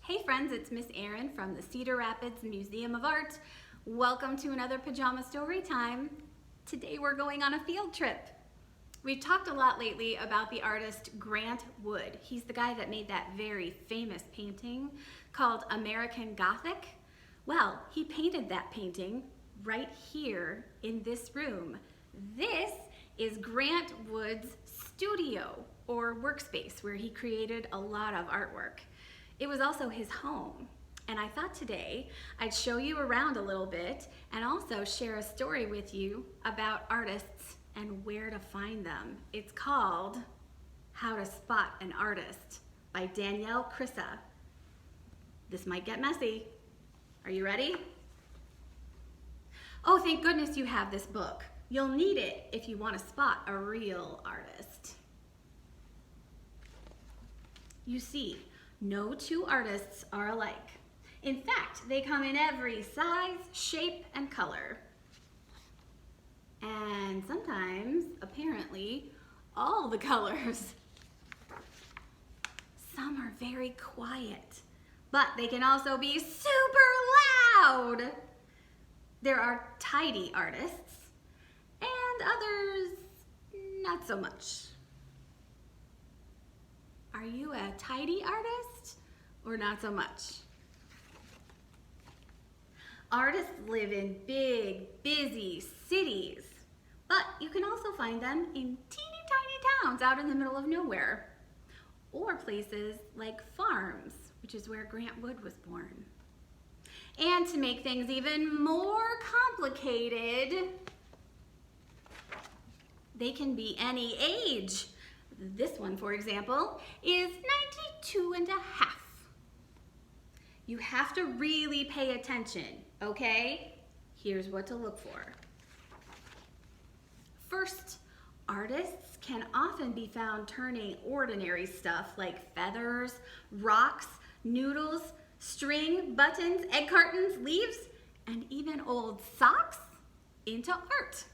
Hey friends, it's Miss Erin from the Cedar Rapids Museum of Art. Welcome to another Pajama Story Time. Today we're going on a field trip. We've talked a lot lately about the artist Grant Wood. He's the guy that made that very famous painting called American Gothic. Well, he painted that painting right here in this room. This is Grant Wood's studio or workspace where he created a lot of artwork. It was also his home, and I thought today I'd show you around a little bit and also share a story with you about artists and where to find them. It's called How to Spot an Artist by Danielle Krysa. This might get messy. Are you ready? Oh, thank goodness you have this book. You'll need it if you want to spot a real artist. You see, no two artists are alike. In fact, they come in every size, shape, and color. And sometimes, apparently, all the colors. Some are very quiet, but they can also be super loud. There are tidy artists, and others not so much. Are you a tidy artist or not so much? Artists live in big, busy cities, but you can also find them in teeny tiny towns out in the middle of nowhere, or places like farms, which is where Grant Wood was born. And to make things even more complicated, they can be any age. This one, for example, is 92 and a half. You have to really pay attention, okay? Here's what to look for. First, artists can often be found turning ordinary stuff like feathers, rocks, noodles, string, buttons, egg cartons, leaves, and even old socks into art.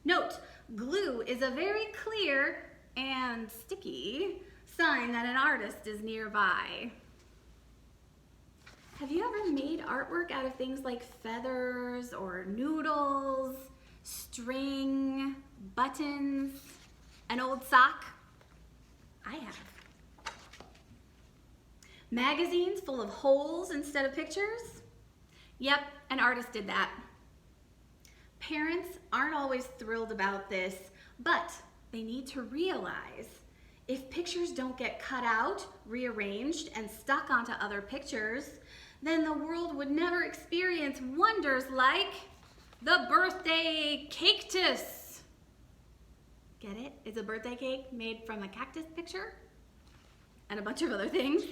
Note, glue is a very clear and sticky sign that an artist is nearby. Have you ever made artwork out of things like feathers or noodles, string, buttons, an old sock? I have. Magazines full of holes instead of pictures? Yep, an artist did that. Parents aren't always thrilled about this, but they need to realize if pictures don't get cut out, rearranged, and stuck onto other pictures, then the world would never experience wonders like the birthday cactus. Get it? It's a birthday cake made from a cactus picture and a bunch of other things.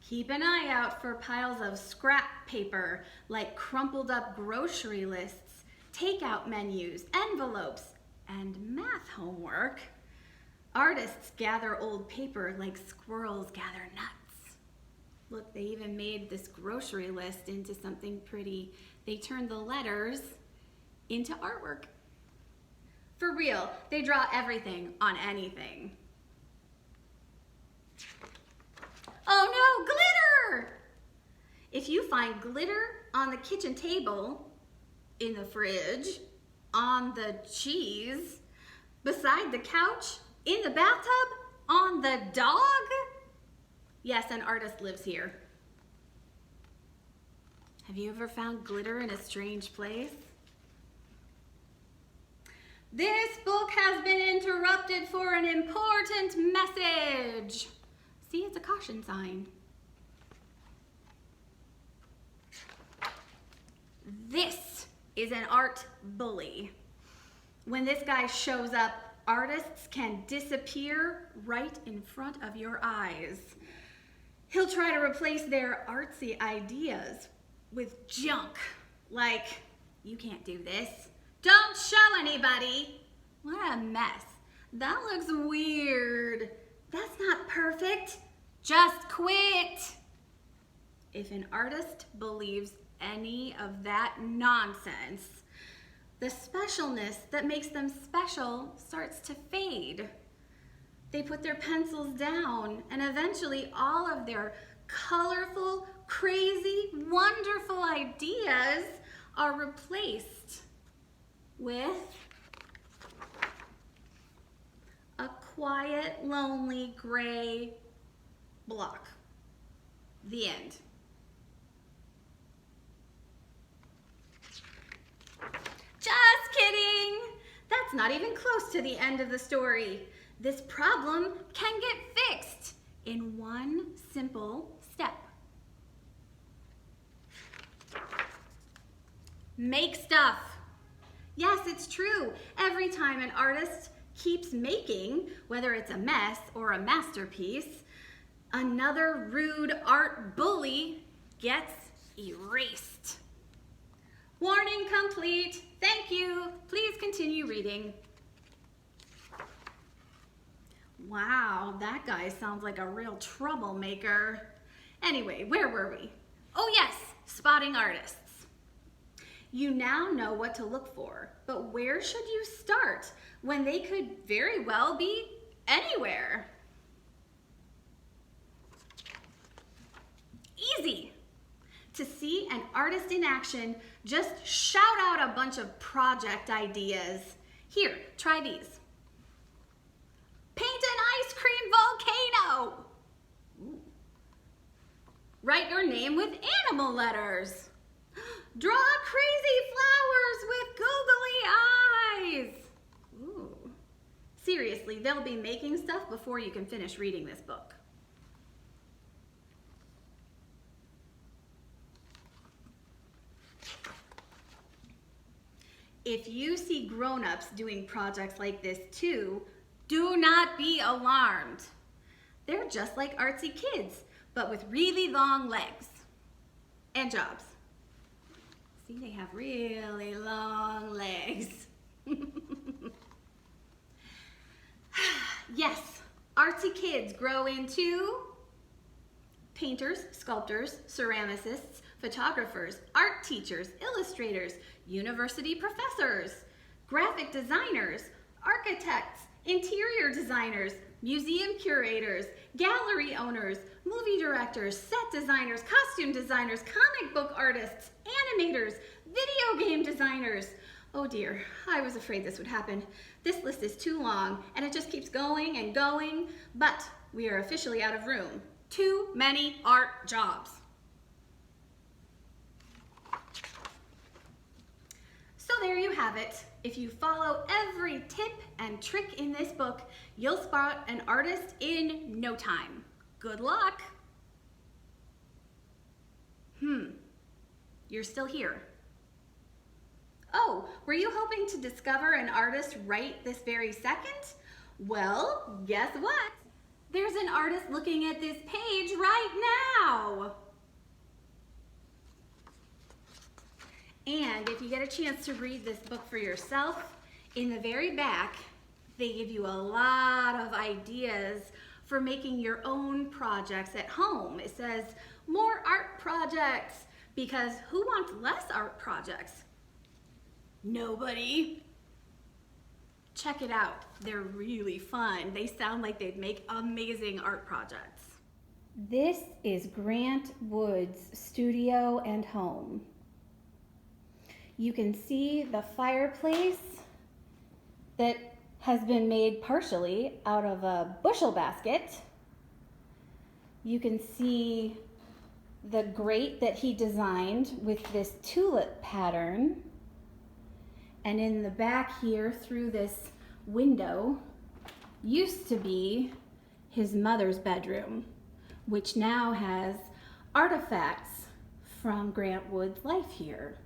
Keep an eye out for piles of scrap paper like crumpled up grocery lists, takeout menus, envelopes, and math homework. Artists gather old paper like squirrels gather nuts. Look, they even made this grocery list into something pretty. They turned the letters into artwork. For real, they draw everything on anything. Oh no, glitter! If you find glitter on the kitchen table, in the fridge, on the cheese, beside the couch, in the bathtub, on the dog, yes, an artist lives here. Have you ever found glitter in a strange place? This book has been interrupted for an important message. See, it's a caution sign. This is an art bully. When this guy shows up, artists can disappear right in front of your eyes. He'll try to replace their artsy ideas with junk, like, you can't do this. Don't show anybody. What a mess. That looks weird. That's not perfect. Just quit. If an artist believes any of that nonsense, the specialness that makes them special starts to fade. They put their pencils down, and eventually all of their colorful, crazy, wonderful ideas are replaced with a quiet, lonely, gray block. The end. Just kidding! That's not even close to the end of the story. This problem can get fixed in one simple step. Make stuff. Yes, it's true. Every time an artist keeps making, whether it's a mess or a masterpiece, another rude art bully gets erased. Warning complete. Thank you. Please continue reading. Wow, that guy sounds like a real troublemaker. Anyway, where were we? Oh yes, spotting artists. You now know what to look for, but where should you start when they could very well be anywhere? Easy. To see an artist in action, just shout out a bunch of project ideas. Here, try these. Paint an ice cream volcano. Ooh. Write your name with animal letters. Draw crazy flowers with googly eyes. Ooh. Seriously, they'll be making stuff before you can finish reading this book. If you see grown-ups doing projects like this too, do not be alarmed. They're just like artsy kids, but with really long legs and jobs. See, they have really long legs. Yes, artsy kids grow into painters, sculptors, ceramicists, photographers, art teachers, illustrators, university professors, graphic designers, architects, interior designers, museum curators, gallery owners, movie directors, set designers, costume designers, comic book artists, animators, video game designers. Oh dear, I was afraid this would happen. This list is too long and it just keeps going and going, but we are officially out of room. Too many art jobs. So there you have it. If you follow every tip and trick in this book, you'll spot an artist in no time. Good luck. You're still here. Oh, were you hoping to discover an artist right this very second? Well, guess what? There's an artist looking at this page right now. And if you get a chance to read this book for yourself, in the very back, they give you a lot of ideas for making your own projects at home. It says more art projects, because who wants less art projects? Nobody. Check it out. They're really fun. They sound like they'd make amazing art projects. This is Grant Wood's studio and home. You can see the fireplace that has been made partially out of a bushel basket. You can see the grate that he designed with this tulip pattern. And in the back here, through this window, used to be his mother's bedroom, which now has artifacts from Grant Wood's life here.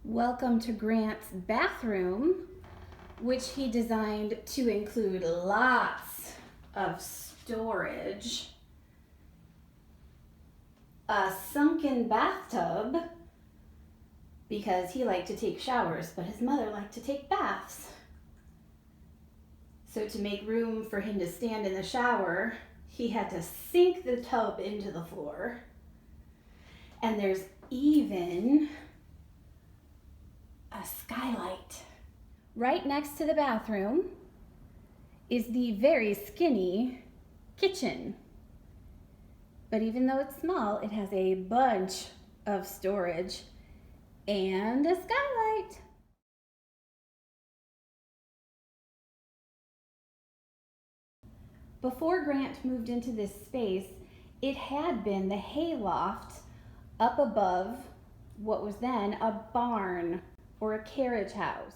Welcome to Grant's bathroom, which he designed to include lots of storage, a sunken bathtub, because he liked to take showers, but his mother liked to take baths. So to make room for him to stand in the shower, he had to sink the tub into the floor. And there's even a skylight. Right next to the bathroom is the very skinny kitchen. But even though it's small, it has a bunch of storage and a skylight. Before Grant moved into this space, it had been the hayloft up above what was then a barn or a carriage house.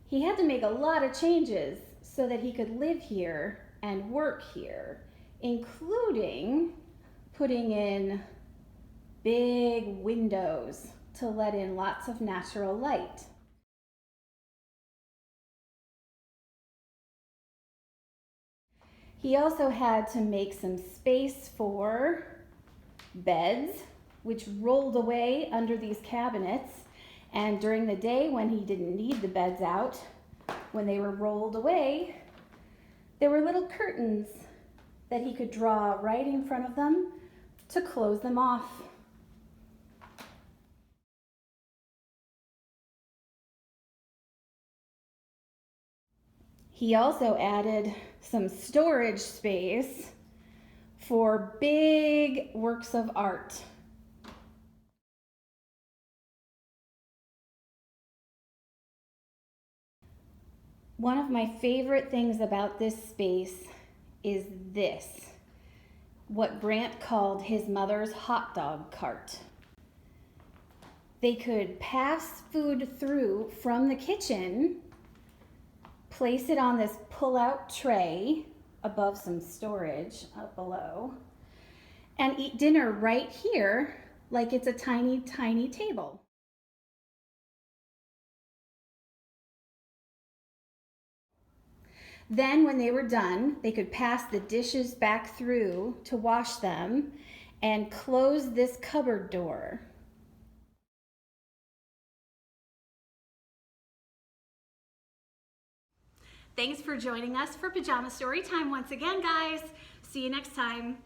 He had to make a lot of changes so that he could live here and work here, including putting in big windows to let in lots of natural light. He also had to make some space for beds, which rolled away under these cabinets. And during the day, when he didn't need the beds out, when they were rolled away, there were little curtains that he could draw right in front of them to close them off. He also added some storage space for big works of art. One of my favorite things about this space is this, what Grant called his mother's hot dog cart. They could pass food through from the kitchen, place it on this pull-out tray above some storage up below, and eat dinner right here like it's a tiny, tiny table. Then when they were done, they could pass the dishes back through to wash them and close this cupboard door. Thanks for joining us for Pajama Story Time once again, guys. See you next time.